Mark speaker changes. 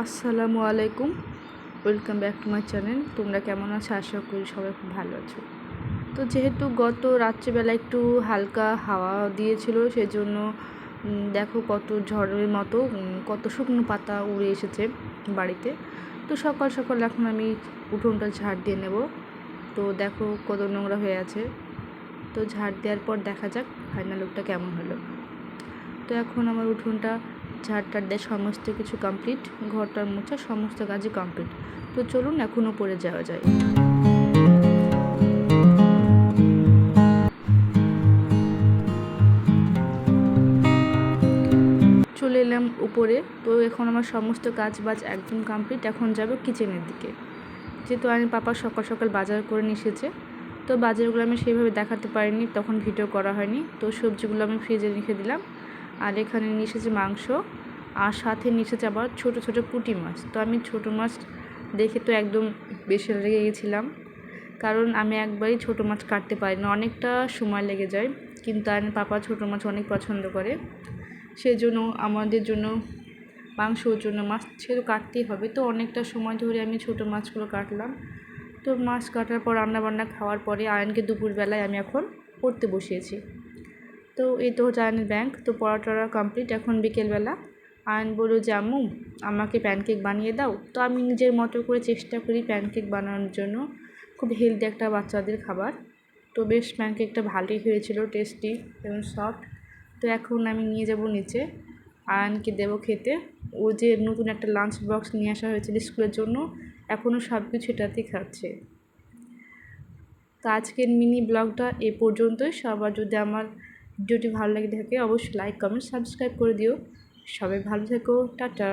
Speaker 1: আসসালামু আলাইকুম, welcome back to my channel. তোমরা কেমন আছো? আশা করি সবাই খুব ভালো আছো। তো যেহেতু গত রাত্রিবেলা একটু হালকা হাওয়া দিয়েছিল, সেজন্য দেখো কত ঝড়ের মতো কত শুকনো পাতা উড়ে এসেছে বাড়িতে। তো সকাল সকাল এখন আমি উঠোনটা ঝাড় দিয়ে নেব। তো দেখো কত নোংরা হয়ে আছে। তো ঝাড় দেওয়ার পর দেখা যাক ফাইনাল লুকটা কেমন হলো। তো এখন আমার উঠোনটা ঝাড়টার দিয়ে সমস্ত কিছু কমপ্লিট, ঘরটার মোছা সমস্ত কাজই কমপ্লিট। তো চলুন এখন উপরে যাওয়া যায়। চলে এলাম উপরে। তো এখন আমার সমস্ত কাজ বাজ একদম কমপ্লিট। এখন যাব কিচেনের দিকে, যেহেতু আমি পাপা সকাল সকাল বাজার করে নিয়ে এসেছে। তো বাজারগুলো আমি সেইভাবে দেখাতে পারিনি, তখন ভিডিও করা হয়নি। তো সবজিগুলো আমি ফ্রিজে রেখে দিলাম। আর এখানে নিয়ে এসেছে মাংস, আর সাথে নিয়ে এসেছে আবার ছোটো ছোটো পুঁটি মাছ। তো আমি ছোটো মাছ দেখে তো একদম বেশি লেগে গেছিলাম, কারণ আমি একবারই ছোটো মাছ কাটতে পারি না, অনেকটা সময় লেগে যায়। কিন্তু আমার পাপা ছোটো মাছ অনেক পছন্দ করে, সেজন্য আমাদের জন্য মাংসর জন্য মাছ ছেড়ে কাটতেই হবে। তো অনেকটা সময় ধরে আমি ছোটো মাছগুলো কাটলাম। তো মাছ কাটার পর রান্নাবান্না খাওয়ার পরে আয়নকে দুপুরবেলায় আমি এখন পড়তে বসিয়েছি। তো এই তো হচ্ছে আয়নের ব্যাংক। তো পড়াটা কমপ্লিট। এখন বিকেলবেলা আয়ন বলল যে আম্মু আমাকে প্যানকেক বানিয়ে দাও। তো আমি নিজের মতো করে চেষ্টা করি প্যানকেক বানানোর জন্য, খুব হেলদি একটা বাচ্চাদের খাবার। তো বেশ প্যানকেকটা ভালোই হয়েছিল, টেস্টি এবং সফট। তো এখন আমি নিয়ে যাব নিচে, আয়নকে দেবো খেতে। ও যে নতুন একটা লাঞ্চ বক্স নিয়ে আসা হয়েছিল স্কুলের জন্য, এখনও সব কিছু এটাতেই খাচ্ছে। তো আজকের মিনি ব্লগটা এ পর্যন্তই। সবার যদি আমার ভিডিওটি ভালো লাগে থাকে অবশ্যই লাইক কমেন্ট সাবস্ক্রাইব করে দিও। সবাই ভালো থেকো, টাটা।